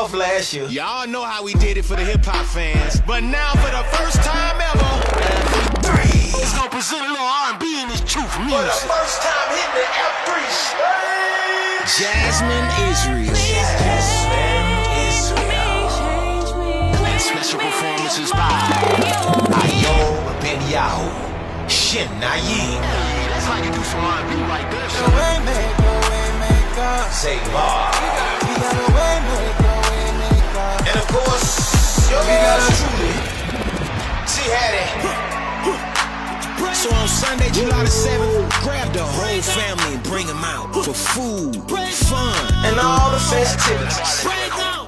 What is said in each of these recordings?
off last year. Y'all know how we did it for the hip-hop fans. But now for the first time ever, it's gonna present a little R&B in this truth music. For the first time hitting the F3 stage. Jasmine Israel. Special performances by Iyob and Yahu. Shinayi. That's how you do some R&B right there. Say Bar. And of course, your girls truly. She had it. So on Sunday, July the 7th, grab the whole family and bring them out for food, fun, And all the festivities.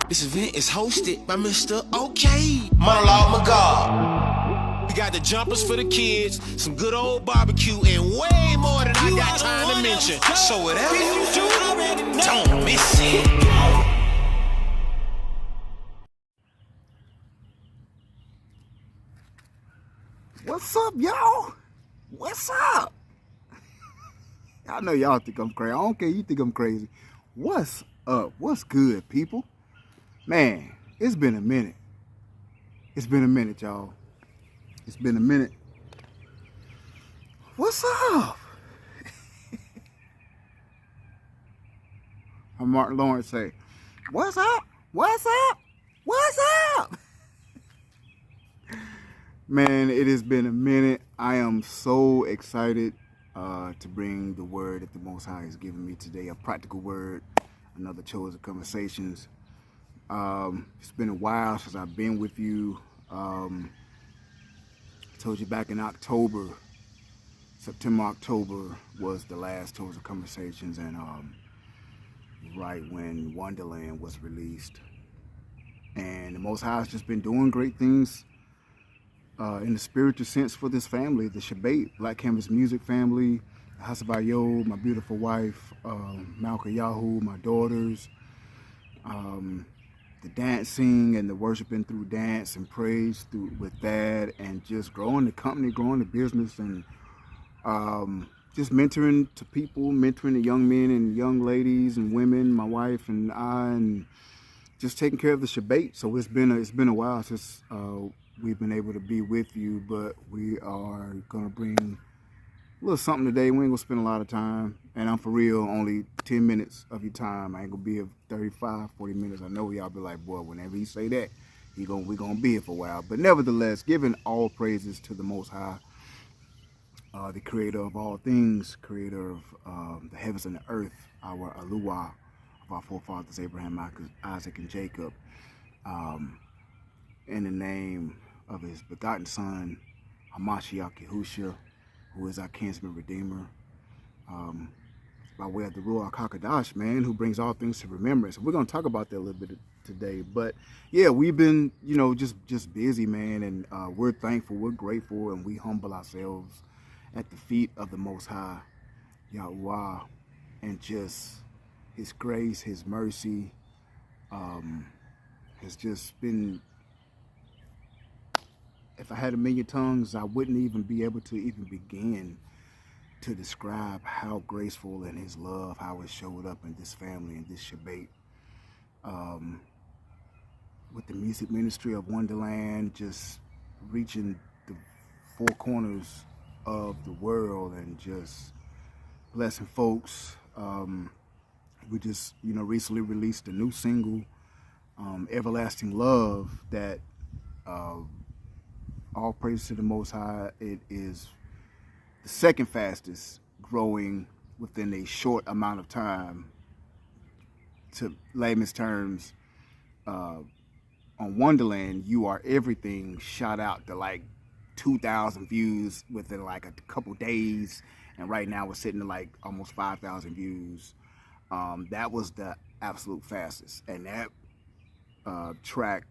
This event is hosted by Mr. OK. Monologue McGaw. We got the jumpers for the kids, some good old barbecue, and way more than I got time to mention. So whatever you do, don't miss it. What's up, y'all? What's up? I know y'all think I'm crazy. I don't care you think I'm crazy. What's up? What's good, people? Man, it's been a minute. It's been a minute, y'all. It's been a minute. What's up? How Martin Lawrence say, what's up? What's up? What's up? Man, it has been a minute. I am so excited to bring the word that the Most High has given me today, a practical word, another CHOZN Conversations. It's been a while since I've been with you. I told you back in October, September, October was the last CHOZN Conversations, and right when Wonderland was released. And the Most High has just been doing great things in the spiritual sense for this family, the Shabbat, Black Canvas Music family, the house of Iyob, my beautiful wife, Malka Yahu, my daughters, the dancing and the worshiping through dance and praise through with that, and just growing the company, growing the business, and just mentoring to people, mentoring the young men and young ladies and women, my wife and I, and just taking care of the Shabbat. So it's been a while since we've been able to be with you, but we are gonna bring a little something today. We ain't gonna spend a lot of time, and I'm for real, only 10 minutes of your time. I ain't gonna be here 35, 40 minutes. I know y'all be like, boy, we say that, we gonna be here for a while. But nevertheless, giving all praises to the Most High, the creator of all things, creator of the heavens and the earth, our Aluwa of our forefathers, Abraham, Isaac, and Jacob, in the name of his begotten son, Hamashiach Yahusha, who is our kinsman redeemer, by way of the Ruach HaKodesh, man, who brings all things to remembrance. We're going to talk about that a little bit today. But yeah, we've been, just busy, man, and we're thankful, we're grateful, and we humble ourselves at the feet of the Most High, Yahuwah, and just his grace, his mercy, has just been, if I had a million tongues, I wouldn't even be able to even begin to describe how graceful and his love, how it showed up in this family, in this Shabbat. With the music ministry of Wonderland, just reaching the four corners of the world and just blessing folks. We just, recently released a new single, Everlasting Love, that all praise to the Most High. It is the second fastest growing within a short amount of time. To layman's terms, on Wonderland, You Are Everything shot out to like 2,000 views within like a couple days, and right now we're sitting at like almost 5,000 views. That was the absolute fastest, and that track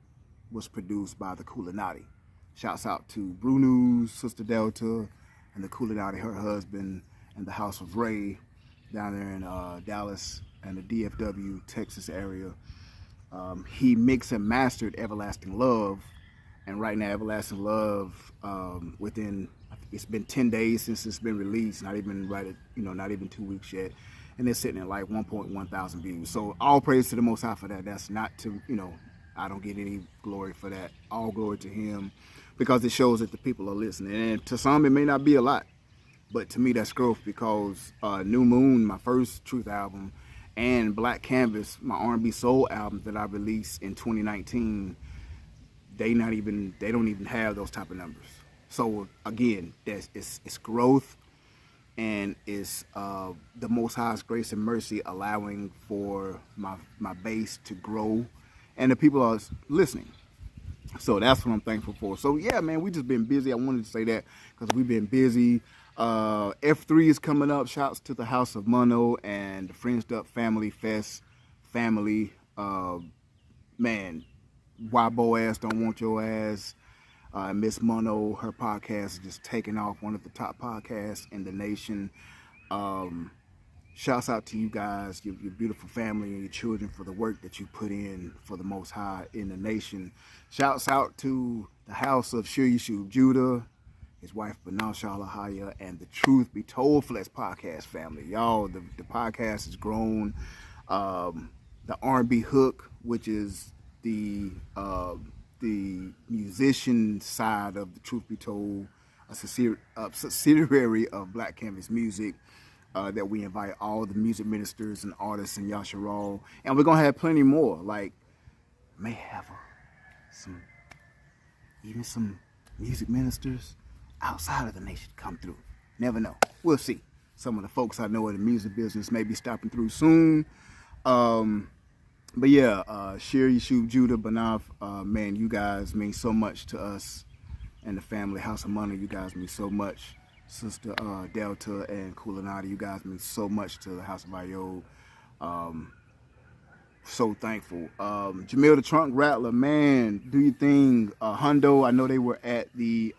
was produced by the Kulinati. Shouts out to Brew News, Sister Delta, and the Kulinati, her husband, and the House of Ray down there in Dallas and the DFW, Texas area. He mixed and mastered Everlasting Love, and right now Everlasting Love, it's been 10 days since it's been released, not even not even 2 weeks yet. and it's sitting at like 1.1 thousand views. So all praise to the Most High for that. That's not to, I don't get any glory for that. All glory to him, because it shows that the people are listening. And to some, it may not be a lot, but to me, that's growth, because New Moon, my first Truth album, and Black Canvas, my R&B Soul album that I released in 2019, they don't even have those type of numbers. So again, it's growth, and it's the Most High's grace and mercy allowing for my base to grow, and the people are listening. So that's what I'm thankful for. So yeah, man, we just been busy. I wanted to say that because we've been busy. F3 is coming up. Shouts to the House of Mono and the Fringed Up Family Fest family. Man, Why Boaz Don't Want Your Ass. Miss Mono, her podcast is just taking off, one of the top podcasts in the nation. Shouts out to you guys, your beautiful family and your children, for the work that you put in for the Most High in the nation. Shouts out to the house of Yahu Judah, his wife Banal Shalahaya, and the Truth Be Told Flex podcast family. Y'all, the podcast has grown. The R&B Hook, which is the musician side of the Truth Be Told, a subsidiary of Black Canvas Music, that we invite all the music ministers and artists in Yasharal, and we're gonna have plenty more. Like, may have some music ministers outside of the nation come through. Never know. We'll see. Some of the folks I know in the music business may be stopping through soon. But yeah, Yahu Judah, Banaf, man, you guys mean so much to us and the family. House of Money, you guys mean so much. Sister Delta and Kulanati, you guys mean so much to the House of Iyob. So thankful. Jamil the Trunk Rattler, man, do your thing. Hundo, I know they were at the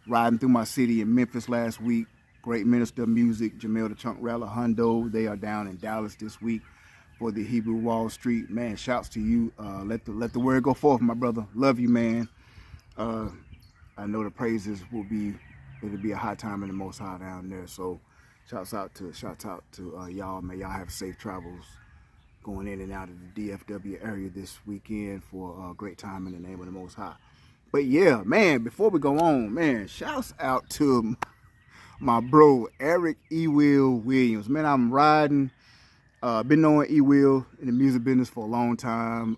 Riding Through My City in Memphis last week. Great minister of music, Jamil the Trunk Rattler, Hundo. They are down in Dallas this week for the Hebrew Wall Street. Man, shouts to you. Let the word go forth, my brother. Love you, man. I know the praises it'll be a high time in the Most High down there. So shouts out to y'all. May y'all have safe travels going in and out of the DFW area this weekend for a great time in the name of the Most High. But yeah, man, before we go on, man, shouts out to my bro, Eric E. Will Williams. Man, I'm riding. Been knowing E. Will in the music business for a long time.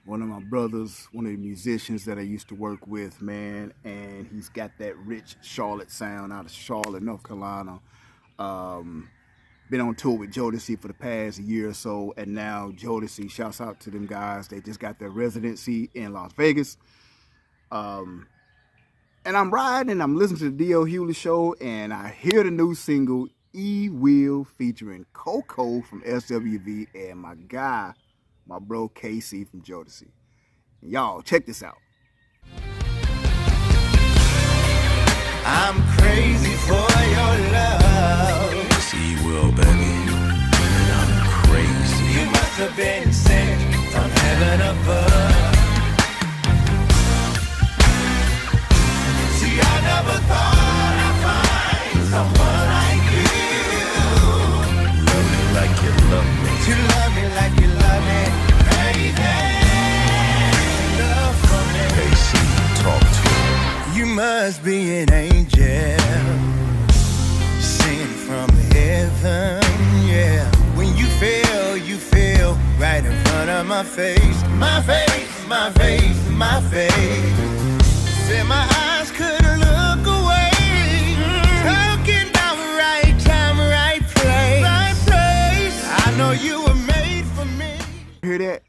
One of my brothers, one of the musicians that I used to work with, man, and he's got that rich Charlotte sound out of Charlotte, North Carolina. Been on tour with Jodeci for the past year or so, and now Jodeci, shouts out to them guys. They just got their residency in Las Vegas. And I'm riding and I'm listening to the D.L. Hewley show, and I hear the new single, E. Will, featuring Coco from SWV and my guy, my bro KC from Jodeci. Y'all, check this out. I'm crazy for your love. It's E-Will, baby. And I'm crazy. You must have been sent from heaven above. See, I never thought I'd find someone like you. Love me like you love me. To love me like you love me. Crazy love for me. KC, talk to me. You must be an angel sent from heaven, yeah. When you feel right in front of my face. My face, my face, my face. Said my eyes couldn't look away. Talking about right time, right place. Right place. I know you were made for me. Hear that?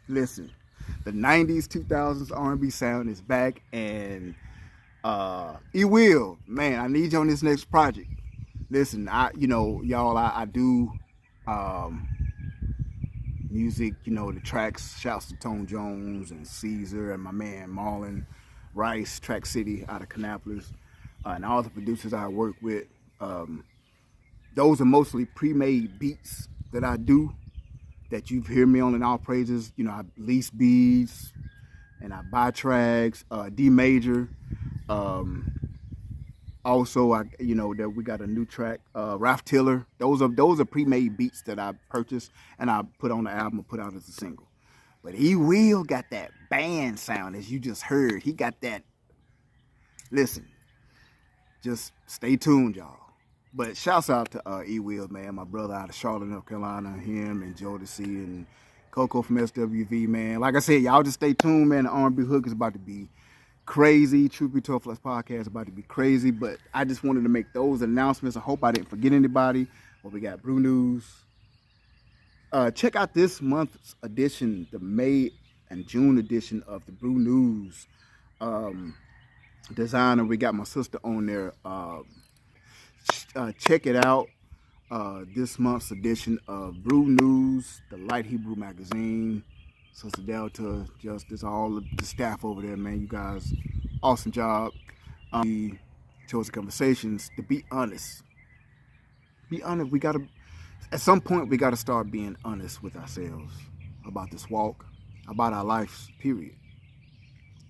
Listen, the 90s, 2000s R&B sound is back, and E. Will, man, I need you on this next project. Listen, I do music, the tracks, shouts to Tone Jones and Caesar and my man Marlon Rice, Track City out of Kannapolis, and all the producers I work with. Those are mostly pre-made beats that I do, that you've heard me on in All Praises. I lease beats and I buy tracks, D major. Also, that we got a new track, Ralph Tiller. Those are pre-made beats that I purchased and I put on the album and put out as a single. But he will got that band sound, as you just heard. He got that. Listen, just stay tuned, y'all. But shouts out to E Will, man, my brother out of Charlotte, North Carolina, him and Jodeci and Coco from SWV, man. Like I said, y'all just stay tuned, man. The R&B hook is about to be crazy. Truth Be Told Flex podcast is about to be crazy. But I just wanted to make those announcements. I hope I didn't forget anybody. Well, we got Brew News. Check out this month's edition, the May and June edition of the Brew News designer. We got my sister on there. Check it out. This month's edition of Brew News, the Light Hebrew magazine. Sister Delta, Justice, all of the staff over there, man. You guys, awesome job. CHOZN Conversations. To be honest, we gotta. At some point, we got to start being honest with ourselves about this walk, about our lives, period.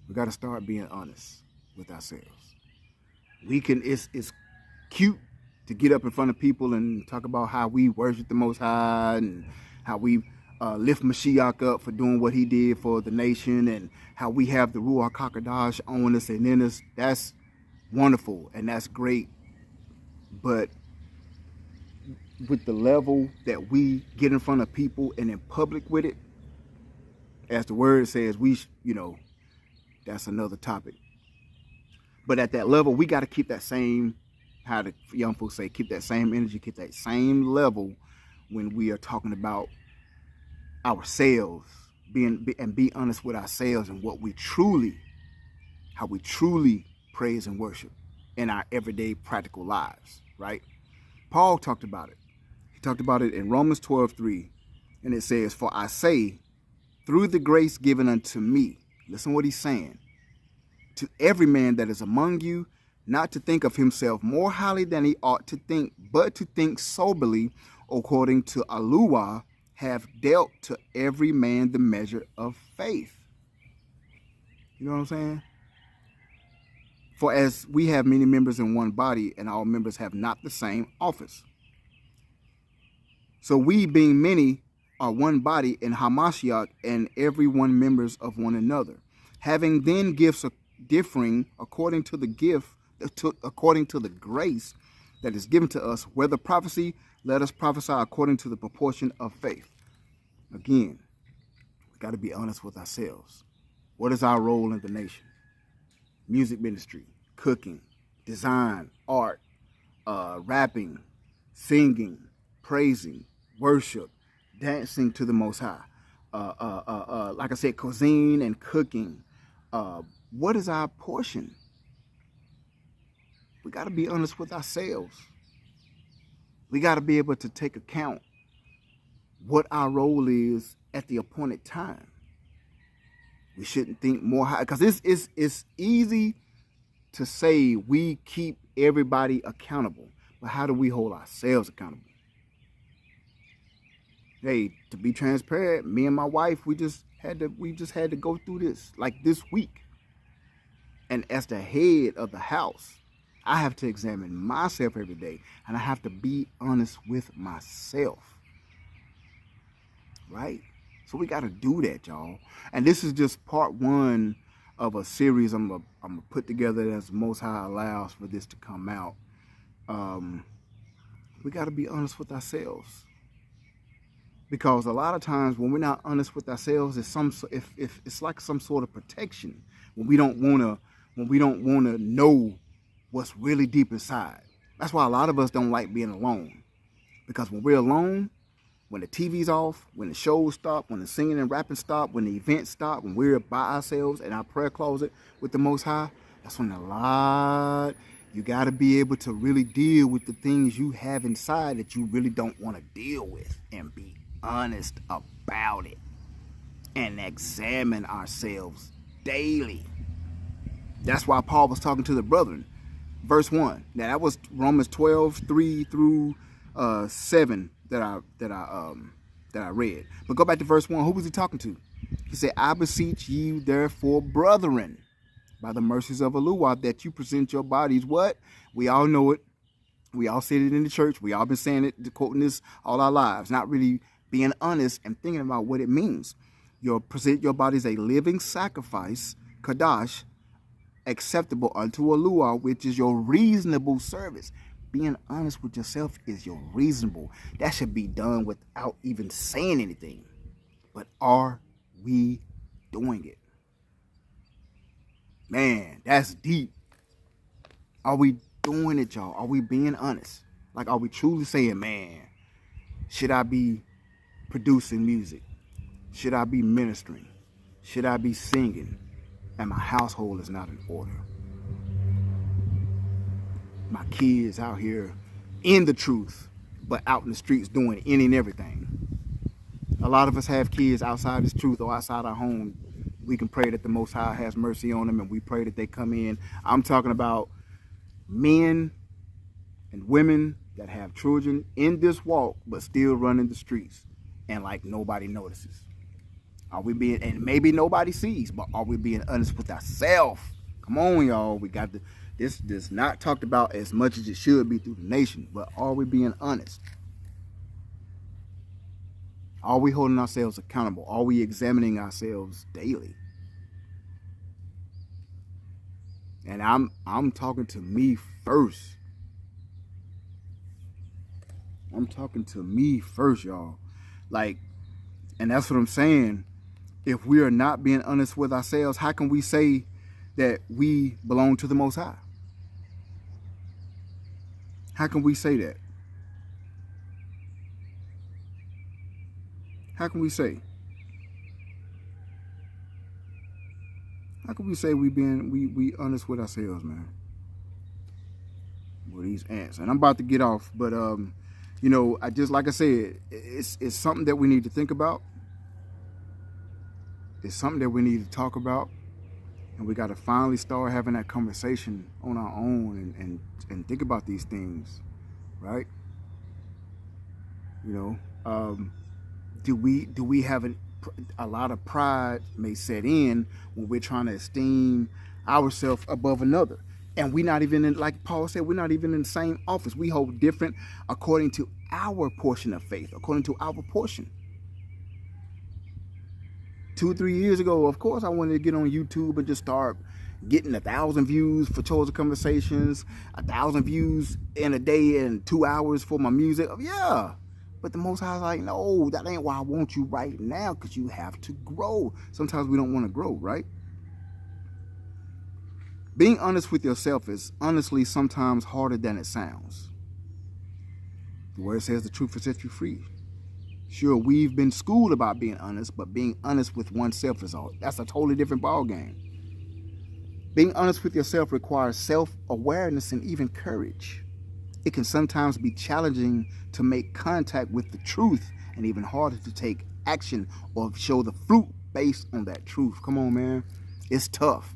We got to start being honest with ourselves. It's cute to get up in front of people and talk about how we worship the Most High and how we lift Mashiach up for doing what he did for the nation and how we have the Ruach HaKodesh on us and in us. That's wonderful and that's great. But with the level that we get in front of people and in public with it, as the word says, that's another topic. But at that level, we got to keep that same, how the young folks say, keep that same energy, keep that same level when we are talking about ourselves, be honest with ourselves and how we truly praise and worship in our everyday practical lives, right? Paul talked about it. He talked about it in Romans 12:3, and it says, "For I say, through the grace given unto me," listen what he's saying, "to every man that is among you, not to think of himself more highly than he ought to think, but to think soberly, according to Aluah, have dealt to every man the measure of faith." You know what I'm saying? "For as we have many members in one body, and all members have not the same office. So we, being many, are one body in Hamashiach, and every one members of one another. Having then gifts differing according to the grace that is given to us, whether prophecy, let us prophesy according to the proportion of faith." Again, we got to be honest with ourselves. What is our role in the nation? Music ministry, cooking, design, art, rapping, singing, praising, worship, dancing to the Most High. Like I said, cuisine and cooking. What is our portion? We got to be honest with ourselves. We got to be able to take account what our role is at the appointed time. We shouldn't think more high, because it's easy to say we keep everybody accountable, but how do we hold ourselves accountable? Hey, to be transparent, me and my wife, we just had to go through this like this week. And as the head of the house, I have to examine myself every day, and I have to be honest with myself. Right? So we got to do that, y'all. And this is just part one of a series I'm gonna put together as the Most High allows for this to come out. We got to be honest with ourselves, because a lot of times when we're not honest with ourselves, it's like some sort of protection when we don't wanna know what's really deep inside. That's why a lot of us don't like being alone, because when we're alone, when the TV's off, when the shows stop, when the singing and rapping stop, when the events stop, when we're by ourselves in our prayer closet with the Most High, that's when you got to be able to really deal with the things you have inside that you really don't want to deal with, and be honest about it and examine ourselves daily. That's why Paul was talking to the brethren. Verse 1. Now that was Romans 12:3 through 7 that I read. But go back to verse 1. Who was he talking to? He said, "I beseech you therefore, brethren." by the mercies of Allah, that you present your bodies. What? We all know it. We all said it in the church. We all been saying it, quoting this all our lives, not really being honest and thinking about what it means. Present your body as a living sacrifice, Kadash, acceptable unto Allah, which is your reasonable service. Being honest with yourself is your reasonable. That should be done without even saying anything. But are we doing it? Man, that's deep. Are we doing it, y'all? Are we being honest? Like, are we truly saying, man, should I be producing music? Should I be ministering? Should I be singing? And my household is not in order. My kids out here in the truth, but out in the streets doing any and everything. A lot of us have kids outside this truth or outside our home. We can pray that the Most High has mercy on them, and we pray that they come in. I'm talking about men and women that have children in this walk, but still running the streets, and like nobody notices. Are we being, and maybe nobody sees, but are we being honest with ourselves? Come on, y'all. We got to, this not talked about as much as it should be through the nation, but are we being honest? Are we holding ourselves accountable? Are we examining ourselves daily? And I'm talking to me first. I'm talking to me first, y'all. Like, and that's what I'm saying. If we are not being honest with ourselves, how can we say that we belong to the Most High? How can we say that? How can we say? How can we say we honest with ourselves, man? With these ants. And I'm about to get off, but you know, like I said, it's something that we need to think about. It's something that we need to talk about, and we got to finally start having that conversation on our own and think about these things, right? You know, do we have a lot of pride may set in when we're trying to esteem ourselves above another, and we're not even in, like Paul said, we're not even in the same office. We hold different according to our portion of faith, according to our portion. 2 or 3 years ago, of course, I wanted to get on YouTube and just start getting 1,000 views for CHOZN Conversations, 1,000 views in a day and 2 hours for my music. Yeah, but the Most High is like, no, that ain't why I want you right now, because you have to grow. Sometimes we don't want to grow, right? Being honest with yourself is honestly sometimes harder than it sounds. The word says the truth will set you free. Sure, we've been schooled about being honest, but being honest with oneself that's a totally different ball game. Being honest with yourself requires self-awareness and even courage. It can sometimes be challenging to make contact with the truth, and even harder to take action or show the fruit based on that truth. Come on, man. It's tough.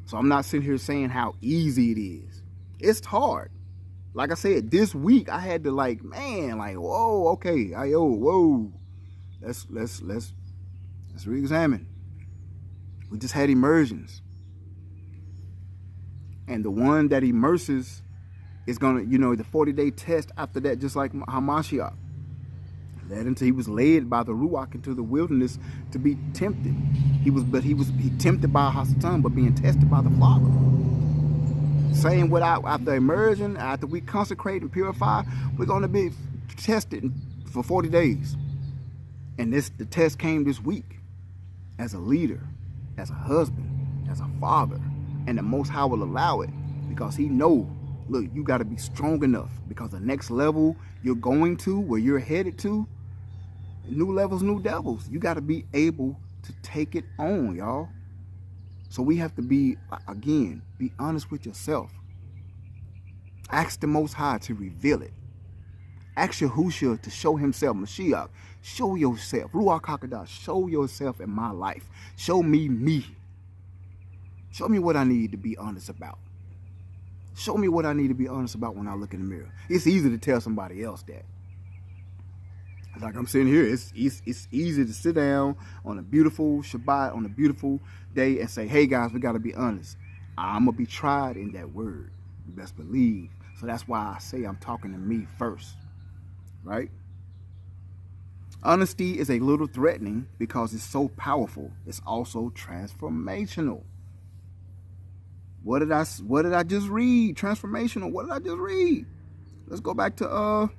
So I'm not sitting here saying how easy it is. It's hard. Like I said, this week I had to whoa, okay, whoa. Let's re-examine. We just had immersions. And the one that immerses is gonna, the 40-day test after that, just like Hamashiach. He was led by the Ruach into the wilderness to be tempted. He tempted by Hasatan, but being tested by the Father. Same after immersion, after we consecrate and purify, we're going to be tested for 40 days. And the test came this week. As a leader, as a husband, as a father. And the Most High will allow it because he knows, look, you got to be strong enough, because the next level you're going to, where you're headed to, new levels, new devils. You got to be able to take it on, y'all. So we have to be honest with yourself. Ask the Most High to reveal it. Ask Yahushua to show himself. Mashiach, show yourself. Ruach HaKodesh, show yourself in my life. Show me me. Show me what I need to be honest about. Show me what I need to be honest about when I look in the mirror. It's easy to tell somebody else that. Like I'm sitting here, it's easy to sit down on a beautiful Shabbat, on a beautiful day, and say, hey guys, we got to be honest. I'm going to be tried in that word. You best believe. So that's why I say I'm talking to me first, right? Honesty is a little threatening because it's so powerful. It's also transformational. What did I just read? Transformational. What did I just read? Let's go back to the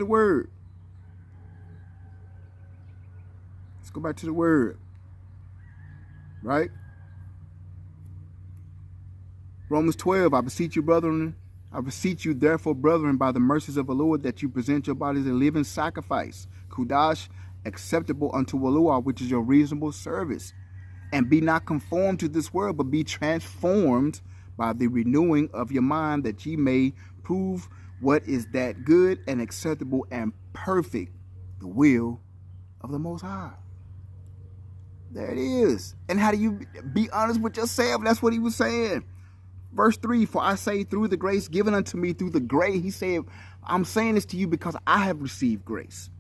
word. Let's go back to the word. Right? Romans 12, I beseech you, brethren. I beseech you, therefore, brethren, by the mercies of the Lord, that you present your bodies a living sacrifice, kudash, acceptable unto Yahuwah, which is your reasonable service. And be not conformed to this world, but be transformed by the renewing of your mind, that ye may prove what is that good and acceptable and perfect, the will of the Most High. There it is. And how do you be honest with yourself? That's what he was saying. Verse 3, for I say through the grace given unto me through the grace. He said, I'm saying this to you because I have received grace.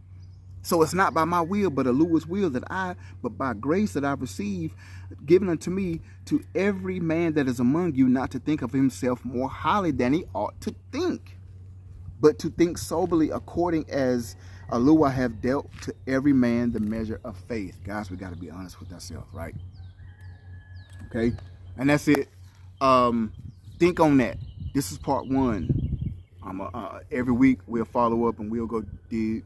So it's not by my will, but Yahuwah's will but by grace that I've received, given unto me, to every man that is among you, not to think of himself more highly than he ought to think, but to think soberly, according as Yahuwah have dealt to every man the measure of faith. Guys, we got to be honest with ourselves, right? Okay, and that's it. Think on that. This is part 1. Every week we'll follow up and we'll go dig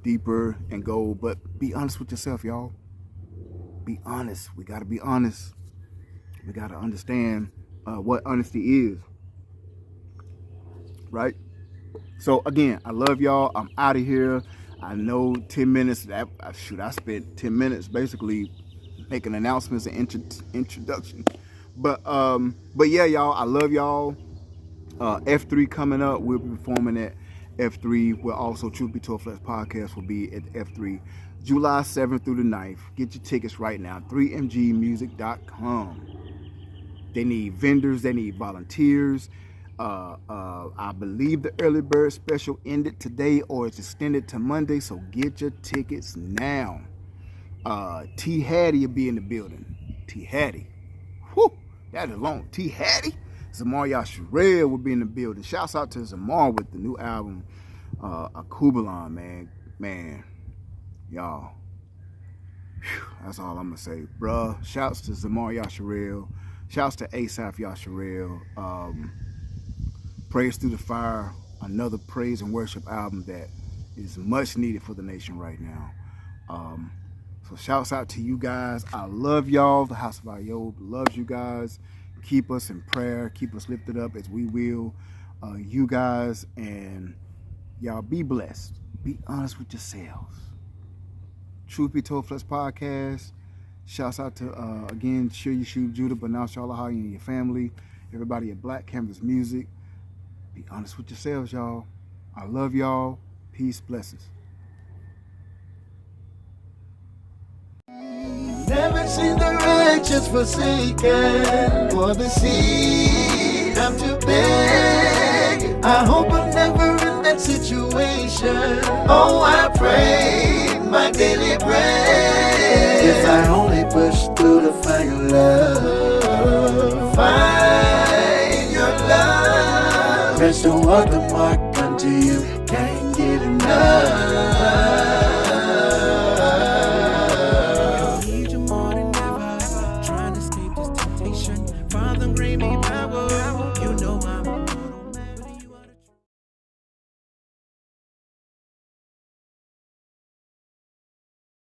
deeper and go. But be honest with yourself, y'all. Be honest. We got to be honest. We got to understand what honesty is. Right? So again, I love y'all. I'm out of here. I know 10 minutes. I spent 10 minutes basically making announcements and introduction. But yeah, y'all. I love y'all. F3 coming up. We'll be performing at F3. We're also Truth Be Told Flex Podcast will be at F3 July 7th through the 9th. Get your tickets right now. 3mgmusic.com. They need vendors. They need volunteers. I believe the early bird special ended today or it's extended to Monday. So get your tickets now. T Hattie will be in the building. T Hattie. Whew, that is long. T Hattie. Zamar Yasharel will be in the building. Shouts out to Zamar with the new album, Akubalon, man. Y'all. Whew, that's all I'm going to say. Bruh, shouts to Zamar Yasharel. Shouts to Asaph Yasharel. Praise Through the Fire. Another praise and worship album that is much needed for the nation right now. So shouts out to you guys. I love y'all. The House of Iyob loves you guys. Keep us in prayer. Keep us lifted up as we will. You guys, and y'all be blessed. Be honest with yourselves. Truth Be Told Flex Podcast. Shouts out to, again, Shir Yeshua Judah, Banal Shalahai and your family. Everybody at Black Canvas Music. Be honest with yourselves, y'all. I love y'all. Peace, blessings. Never seen the righteous forsaken, or the seed I'm to beg. I hope I'm never in that situation. Oh, I pray my daily bread. If I only push through the fire, love, find your love. Press toward the mark unto you can't get enough.